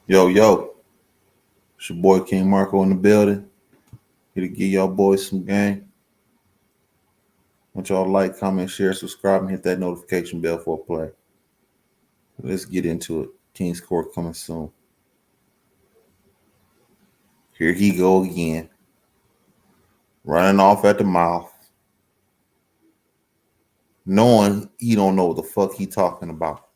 Yo, yo, it's your boy King Marko in the building. Here to give y'all boys some game. Want y'all to like, comment, share, subscribe, and hit that notification bell for a play. Let's get into it. King's Court coming soon. Here he go again. Running off at the mouth. Knowing he don't know what the fuck he talking about.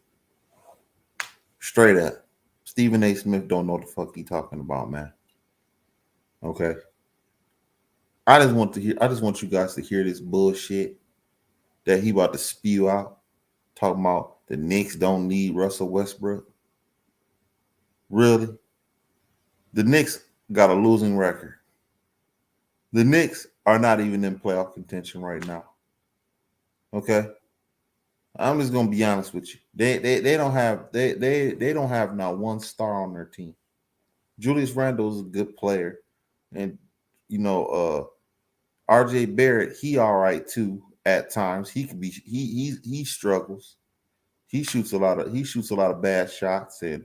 Straight up. Stephen A. Smith don't know what the fuck he talking about, man. Okay. I just want you guys to hear this bullshit that he about to spew out. Talking about the Knicks don't need Russell Westbrook. Really? The Knicks got a losing record. The Knicks are not even in playoff contention right now. Okay? I'm just gonna be honest with you. They don't have not one star on their team. Julius Randle is a good player. And RJ Barrett, he all right too at times. He could be he struggles. He shoots a lot of bad shots and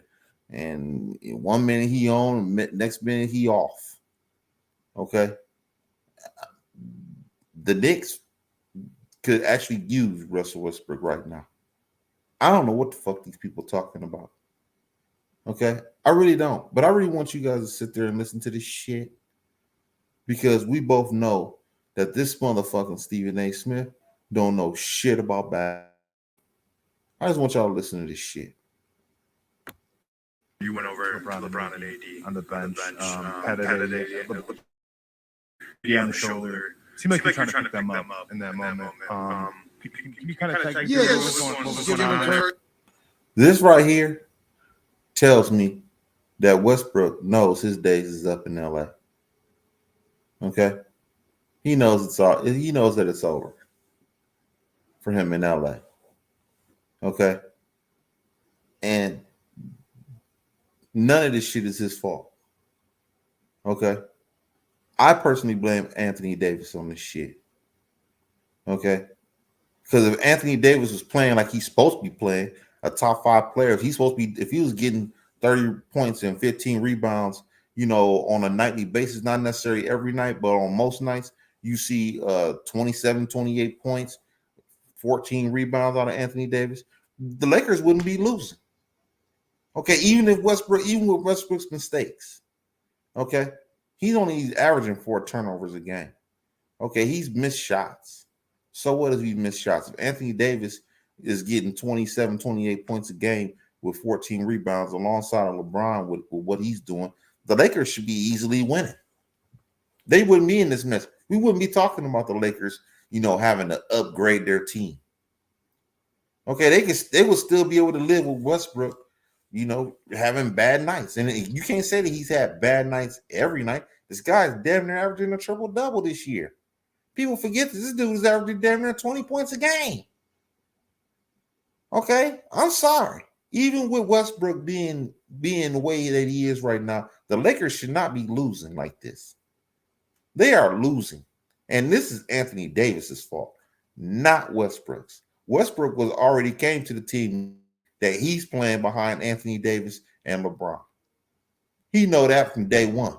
1 minute he on, next minute he off. Okay, the Knicks could actually use Russell Westbrook right now. I don't know what the fuck these people talking about. Okay, I really don't. But I really want you guys to sit there and listen to this shit because we both know that this motherfucking Stephen A. Smith don't know shit about basketball. I just want y'all to listen to this shit. You went over LeBron and AD on the bench. Had on the shoulder. Seemed like you're trying to pick them up in that moment. Can you kind of take what's going on there? This right here tells me that Westbrook knows his days is up in LA. Okay? He knows he knows that it's over for him in LA. Okay? And none of this shit is his fault. Okay? I personally blame Anthony Davis on this shit. Okay? Because if Anthony Davis was playing like he's supposed to be playing, a top 5 player, if he was getting 30 points and 15 rebounds, on a nightly basis, not necessarily every night, but on most nights, you see 27, 28 points, 14 rebounds out of Anthony Davis, the Lakers wouldn't be losing. Okay, even with Westbrook's mistakes. Okay, he's only averaging 4 turnovers a game. Okay, he's missed shots. So what if he missed shots? If Anthony Davis is getting 27, 28 points a game with 14 rebounds alongside of LeBron with what he's doing, the Lakers should be easily winning. They wouldn't be in this mess. We wouldn't be talking about the Lakers, having to upgrade their team. Okay, they would still be able to live with Westbrook, having bad nights. And you can't say that he's had bad nights every night. This guy's damn near averaging a triple-double this year. People forget that this dude is averaging damn near 20 points a game. Okay, I'm sorry. Even with Westbrook being the way that he is right now, the Lakers should not be losing like this. They are losing. And this is Anthony Davis's fault, not Westbrook's. Westbrook already came to the team that he's playing behind Anthony Davis and LeBron. He know that from day one.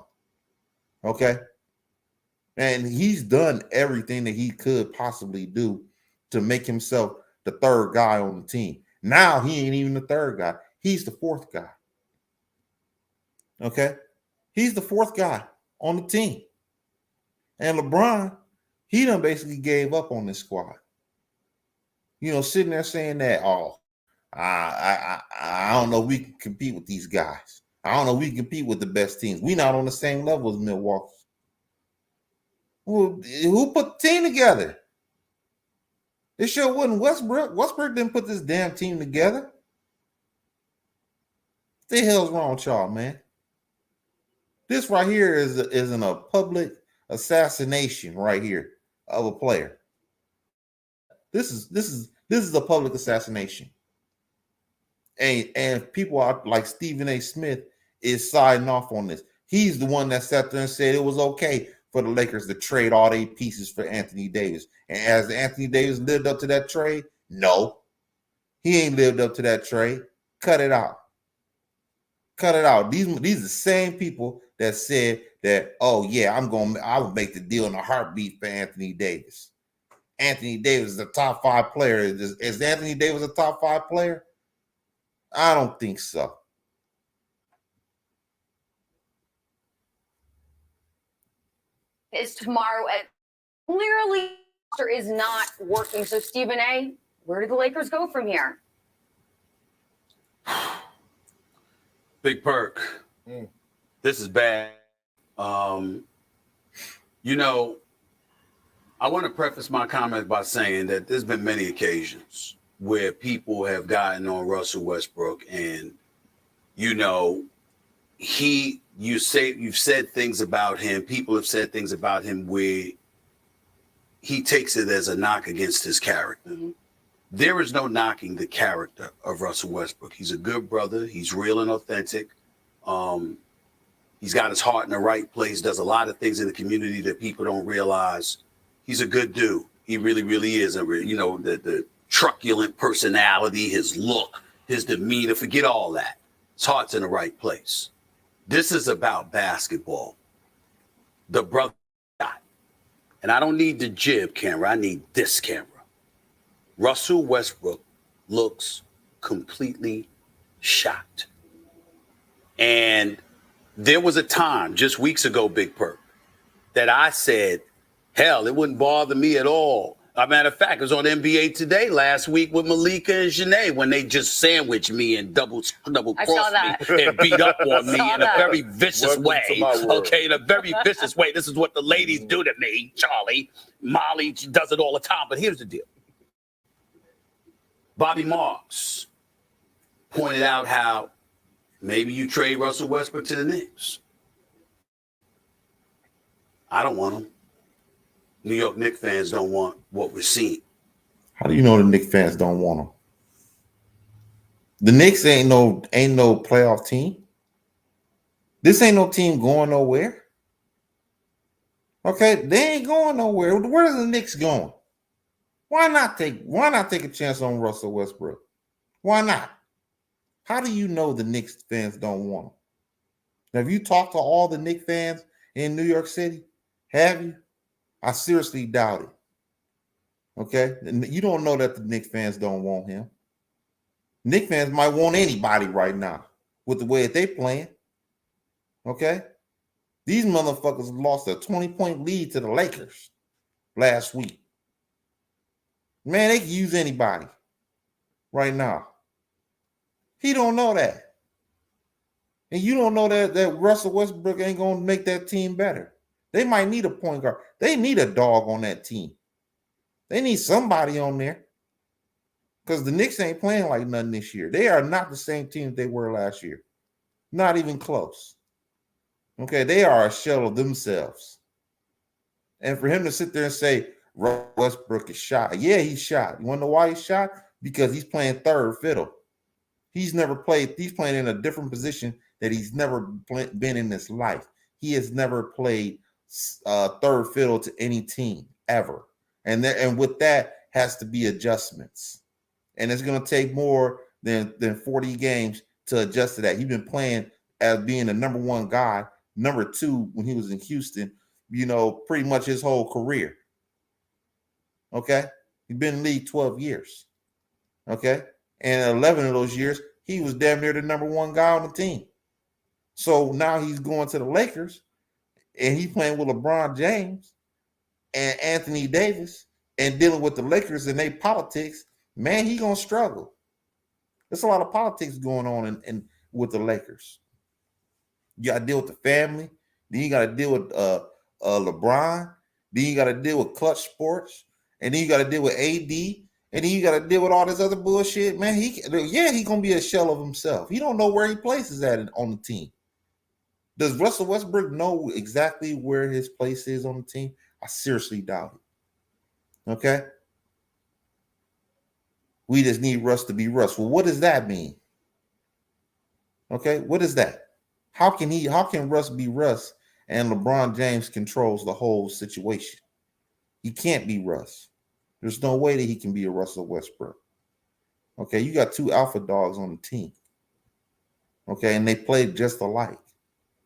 Okay? And he's done everything that he could possibly do to make himself the third guy on the team. Now he ain't even the third guy. He's the fourth guy. Okay? He's the fourth guy on the team. And LeBron, he done basically gave up on this squad. Sitting there saying that, I don't know if we can compete with these guys. I don't know if we can compete with the best teams. We're not on the same level as Milwaukee. Well, who put the team together? It sure wasn't Westbrook. Westbrook didn't put this damn team together. What the hell's wrong with y'all, man? This right here is a public assassination right here of a player. This is a public assassination. And people are like Stephen A. Smith is signing off on this. He's the one that sat there and said it was okay for the Lakers to trade all 8 pieces for Anthony Davis. And has Anthony Davis lived up to that trade? No. He ain't lived up to that trade. Cut it out. Cut it out. These are the same people that said that, oh yeah, I will make the deal in a heartbeat for Anthony Davis. Anthony Davis is a top 5 player. Is Anthony Davis a top 5 player? I don't think so. Is tomorrow at clearly is not working. So Stephen A., where do the Lakers go from here? Big Perk. This is bad. You know, I want to preface my comments by saying that there's been many occasions where people have gotten on Russell Westbrook, and you know, you've said things about him. People have said things about him where he takes it as a knock against his character. Mm-hmm. There is no knocking the character of Russell Westbrook. He's a good brother. He's real and authentic. He's got his heart in the right place, does a lot of things in the community that people don't realize. He's a good dude. He really, really is. The truculent personality, his look, his demeanor, forget all that. His heart's in the right place. This is about basketball. The brother got. And I don't need the jib camera. I need this camera. Russell Westbrook looks completely shot. And there was a time just weeks ago, Big Perk, that I said, hell, it wouldn't bother me at all. As a matter of fact, it was on NBA Today last week with Malika and Janae when they just sandwiched me and double crossed me and beat up on me in a very vicious way. Okay, in a very vicious way. This is what the ladies do to me, Charlie. Molly, she does it all the time. But here's the deal. Bobby Marks pointed out how maybe you trade Russell Westbrook to the Knicks. I don't want him. New York Knicks fans don't want what we're seeing. How do you know the Knicks fans don't want him? The Knicks ain't no playoff team. This ain't no team going nowhere. Okay, they ain't going nowhere. Where are the Knicks going? Why not take a chance on Russell Westbrook? Why not? How do you know the Knicks fans don't want him? Now, have you talked to all the Knicks fans in New York City? Have you? I seriously doubt it. Okay? You don't know that the Knicks fans don't want him. Knicks fans might want anybody right now with the way that they playing. Okay? These motherfuckers lost a 20-point lead to the Lakers last week. Man, they can use anybody right now. He don't know that. And you don't know that Russell Westbrook ain't going to make that team better. They might need a point guard. They need a dog on that team. They need somebody on there. Because the Knicks ain't playing like nothing this year. They are not the same team that they were last year. Not even close. Okay, they are a shell of themselves. And for him to sit there and say, Westbrook is shot. Yeah, he's shot. You want to know why he's shot? Because he's playing third fiddle. He's playing in a different position that he's never been in his life. He has never played third fiddle to any team ever. And with that has to be adjustments. And it's going to take more than 40 games to adjust to that. He's been playing as being the number one guy, number two when he was in Houston, pretty much his whole career. Okay? He's been in the league 12 years. Okay? And 11 of those years, he was damn near the number one guy on the team. So now he's going to the Lakers, and he's playing with LeBron James and Anthony Davis and dealing with the Lakers and their politics. Man, he's going to struggle. There's a lot of politics going on in with the Lakers. You got to deal with the family. Then you got to deal with LeBron. Then you got to deal with Clutch Sports. And then you got to deal with AD. And then you got to deal with all this other bullshit. Man, he's going to be a shell of himself. He don't know where he places at on the team. Does Russell Westbrook know exactly where his place is on the team? I seriously doubt it. Okay? We just need Russ to be Russ. Well, what does that mean? Okay? What is that? How can Russ be Russ and LeBron James controls the whole situation? He can't be Russ. There's no way that he can be a Russell Westbrook. Okay, you got two alpha dogs on the team. Okay, and they play just alike.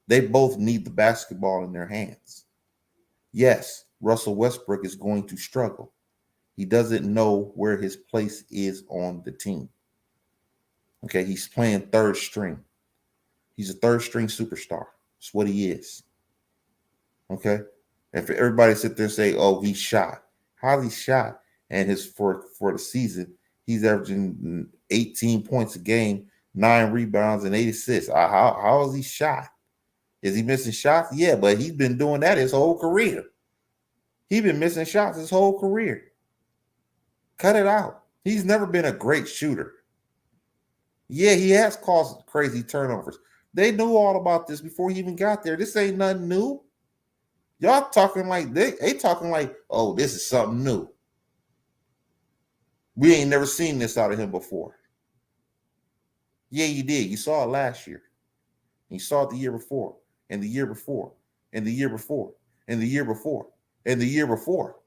They both need the basketball in their hands. Yes, Russell Westbrook is going to struggle. He doesn't know where his place is on the team. Okay, he's playing third string. He's a third string superstar. That's what he is. Okay, and for everybody to sit there and say, "Oh, he's shot," how's he shot? And his for the season, he's averaging 18 points a game, 9 rebounds, and 8 assists. How is he shot? Is he missing shots? Yeah, but he's been doing that his whole career. He's been missing shots his whole career. Cut it out. He's never been a great shooter. Yeah, he has caused crazy turnovers. They knew all about this before he even got there. This ain't nothing new. Y'all talking like they talking like, oh, this is something new. We ain't never seen this out of him before. Yeah, you did. You saw it last year. You saw it the year before, and the year before, and the year before, and the year before, and the year before.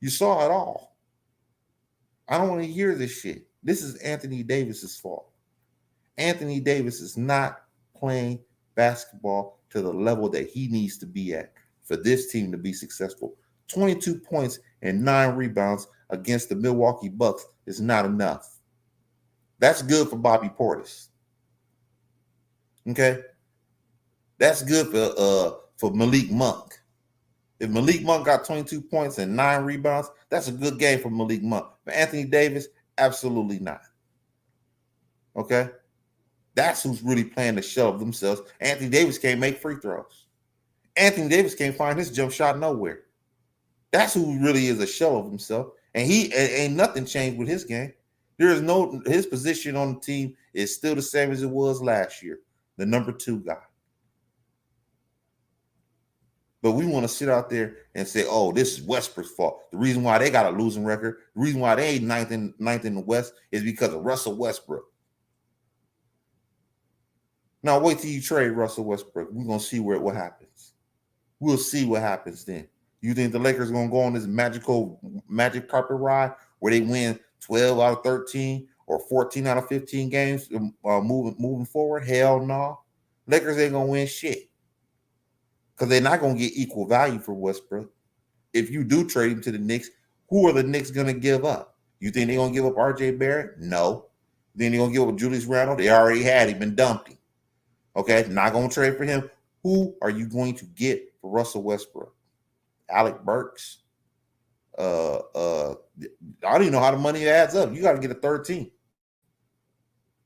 You saw it all. I don't want to hear this shit. This is Anthony Davis's fault. Anthony Davis is not playing basketball to the level that he needs to be at for this team to be successful. 22 points and 9 rebounds against the Milwaukee Bucks is not enough. That's good for Bobby Portis. Okay? That's good for Malik Monk. If Malik Monk got 22 points and 9 rebounds, that's a good game for Malik Monk. For Anthony Davis, absolutely not. Okay? That's who's really playing the shell of themselves. Anthony Davis can't make free throws. Anthony Davis can't find his jump shot nowhere. That's who really is a shell of himself. And he ain't nothing changed with his game. There is no, his position on the team is still the same as it was last year, the number 2 guy. But we want to sit out there and say, oh, this is Westbrook's fault. The reason why they got a losing record, the reason why they ain't ninth in the West is because of Russell Westbrook. Now wait till you trade Russell Westbrook. We're gonna see what happens. We'll see what happens then. You think the Lakers are gonna go on this magic carpet ride where they win 12 out of 13 or 14 out of 15 games moving forward? Hell no. Lakers ain't gonna win shit because they're not gonna get equal value for Westbrook. If you do trade him to the Knicks, who are the Knicks gonna give up? You think they're gonna give up RJ Barrett? No. Then they're gonna give up Julius Randle? They already had him and dumped him. Okay, not going to trade for him. Who are you going to get for Russell Westbrook? Alec Burks? I don't even know how the money adds up. You got to get a third team.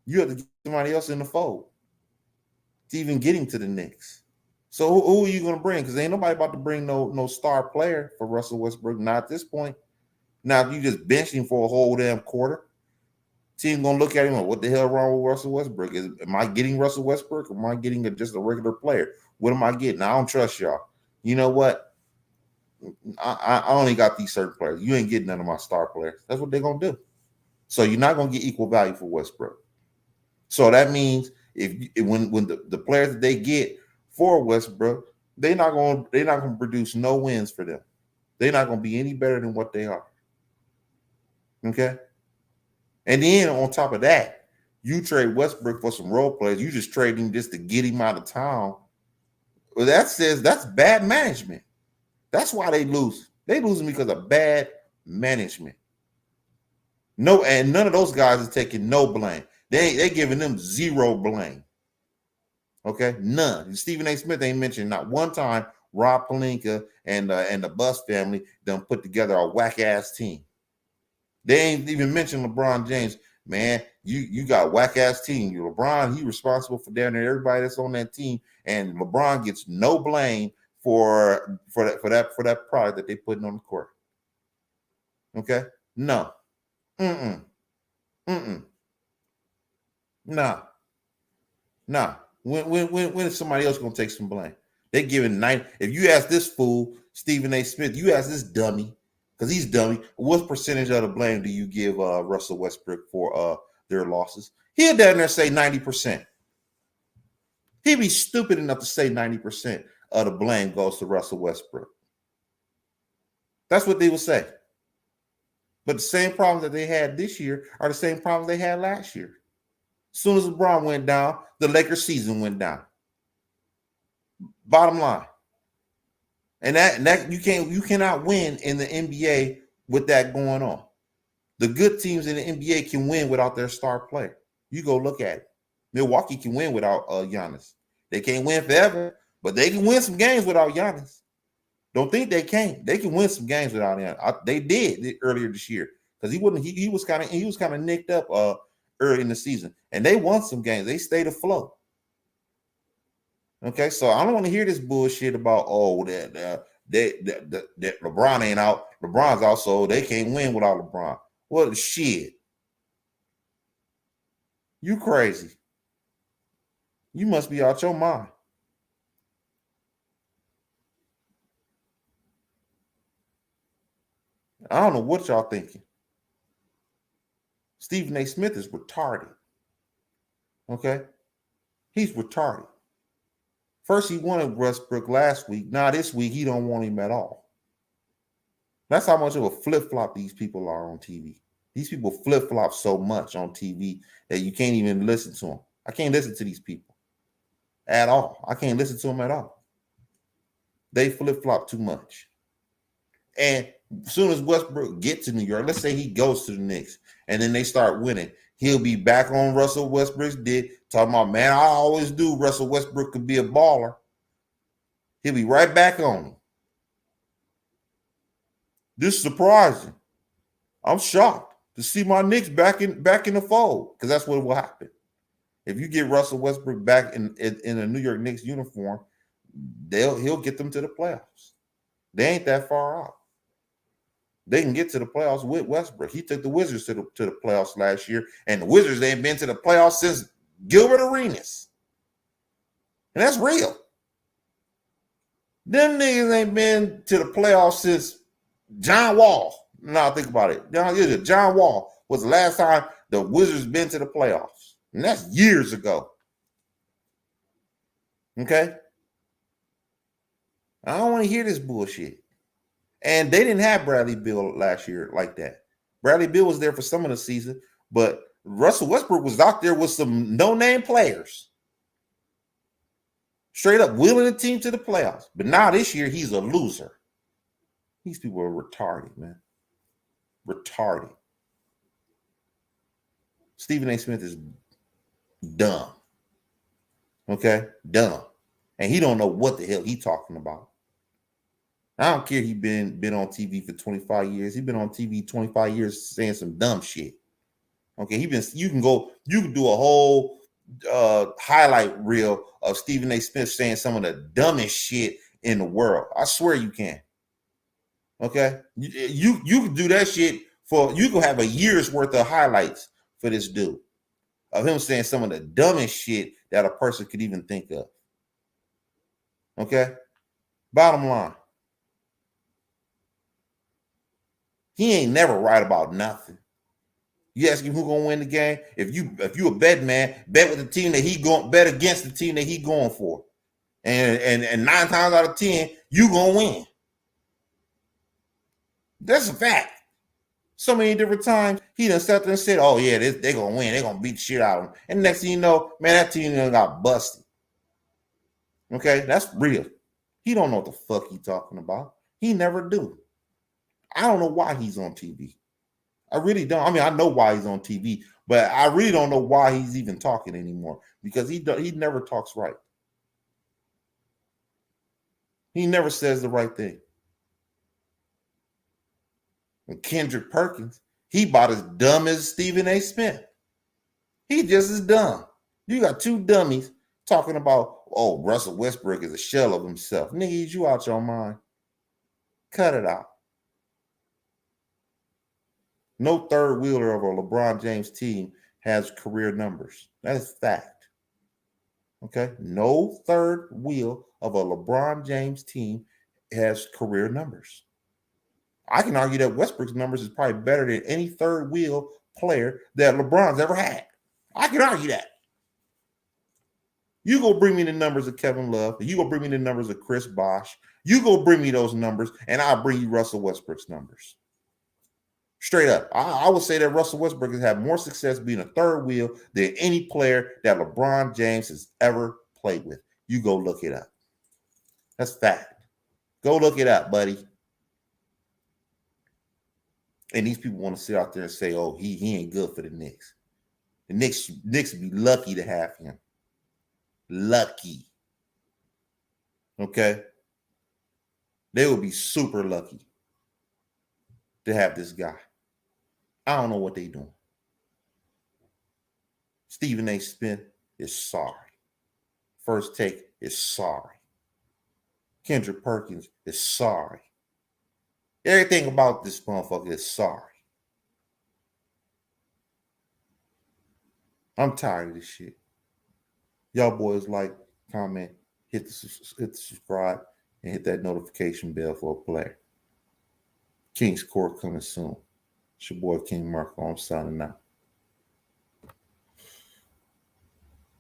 You have to get somebody else in the fold to even get him to the Knicks. So who are you going to bring? Because ain't nobody about to bring no star player for Russell Westbrook. Not at this point. Now, if you just bench him for a whole damn quarter, team gonna look at him like, what the hell wrong with Russell Westbrook? Am I getting Russell Westbrook? Or am I getting just a regular player? What am I getting? I don't trust y'all. You know what? I only got these certain players. You ain't getting none of my star players. That's what they're gonna do. So you're not gonna get equal value for Westbrook. So that means when the players that they get for Westbrook, they're not gonna produce no wins for them. They're not gonna be any better than what they are. Okay. And then on top of that, you trade Westbrook for some role players. You just trade him just to get him out of town. Well, that says that's bad management. That's why they lose. They losing because of bad management. No, and none of those guys is taking no blame. They giving them zero blame. Okay, none. Stephen A. Smith ain't mentioned not one time Rob Pelinka and the Bus family done put together a whack ass team. They ain't even mentioned LeBron James. Man, you got whack ass team. LeBron, he responsible for down there everybody that's on that team, and LeBron gets no blame for that product that they putting on the court. Okay, no, nah. When is somebody else gonna take some blame? They giving 9. If you ask this fool Stephen A. Smith, you ask this dummy. Because he's dummy. What percentage of the blame do you give Russell Westbrook for their losses? He'll down there say 90%. He'd be stupid enough to say 90% of the blame goes to Russell Westbrook. That's what they would say. But the same problems that they had this year are the same problems they had last year. As soon as LeBron went down, the Lakers season went down. Bottom line. And that you cannot win in the NBA with that going on. The good teams in the NBA can win without their star player. You go look at it. Milwaukee can win without Giannis. They can't win forever, but they can win some games without Giannis. Don't think they can't. They can win some games without him. They did earlier this year because he was kind of nicked up early in the season, and they won some games. They stayed afloat. Okay, so I don't want to hear this bullshit about that LeBron ain't out. LeBron's out, so they can't win without LeBron. What shit? You crazy? You must be out your mind. I don't know what y'all thinking. Stephen A. Smith is retarded. Okay? He's retarded. First, he wanted Westbrook last week. Now, this week, he don't want him at all. That's how much of a flip-flop these people are on TV. These people flip-flop so much on TV that you can't even listen to them. I can't listen to these people at all. I can't listen to them at all. They flip-flop too much. And as soon as Westbrook gets to New York, let's say he goes to the Knicks, and then they start winning, he'll be back on Russell Westbrook's dick, talking about, man, I always knew Russell Westbrook could be a baller. He'll be right back on him. This is surprising. I'm shocked to see my Knicks back in the fold, because that's what will happen. If you get Russell Westbrook back in a New York Knicks uniform, he'll get them to the playoffs. They ain't that far out. They can get to the playoffs with Westbrook. He took the Wizards to the playoffs last year, and the Wizards ain't been to the playoffs since Gilbert Arenas. And that's real. Them niggas ain't been to the playoffs since John Wall. Now think about it. John Wall was the last time the Wizards been to the playoffs. And that's years ago. Okay? I don't want to hear this bullshit. And they didn't have Bradley Beal last year like that. Bradley Beal was there for some of the season, but Russell Westbrook was out there with some no-name players. Straight up wheeling the team to the playoffs. But now this year, he's a loser. These people are retarded, man. Retarded. Stephen A. Smith is dumb. Okay? Dumb. And he don't know what the hell he's talking about. I don't care he been on TV for 25 years. He's been on TV 25 years saying some dumb shit. Okay, you can do a whole highlight reel of Stephen A. Smith saying some of the dumbest shit in the world. I swear you can. Okay? You can do that shit you can have a year's worth of highlights for this dude. Of him saying some of the dumbest shit that a person could even think of. Okay? Bottom line. He ain't never right about nothing. You ask him who gonna win the game. If you a bet man, bet with the team that bet against the team that he going for. And 9 times out of 10, you gonna win. That's a fact. So many different times he done sat there and said, oh yeah, they gonna win, they gonna beat the shit out of them. And next thing you know, man, that team done got busted. Okay, that's real. He don't know what the fuck he talking about. He never do. I don't know why he's on TV. I really don't. I mean, I know why he's on TV, but I really don't know why he's even talking anymore because he never talks right. He never says the right thing. And Kendrick Perkins, he about as dumb as Stephen A. Smith. He just as dumb. You got two dummies talking about, oh, Russell Westbrook is a shell of himself. Nigga, you out your mind. Cut it out. No third wheeler of a LeBron James team has career numbers. That is fact. Okay? No third wheel of a LeBron James team has career numbers. I can argue that Westbrook's numbers is probably better than any third wheel player that LeBron's ever had. I can argue that. You go bring me the numbers of Kevin Love. You go bring me the numbers of Chris Bosh. You go bring me those numbers, and I'll bring you Russell Westbrook's numbers. Straight up. I would say that Russell Westbrook has had more success being a third wheel than any player that LeBron James has ever played with. You go look it up. That's fact. Go look it up, buddy. And these people want to sit out there and say, oh, he ain't good for the Knicks. The Knicks would be lucky to have him. Lucky. Okay? They would be super lucky to have this guy. I don't know what they doing. Stephen A. Smith is sorry. First Take is sorry. Kendrick Perkins is sorry. Everything about this motherfucker is sorry. I'm tired of this shit. Y'all boys like, comment, hit the subscribe, and hit that notification bell for a player. King's Court coming soon. It's your boy King Marko. I'm signing out.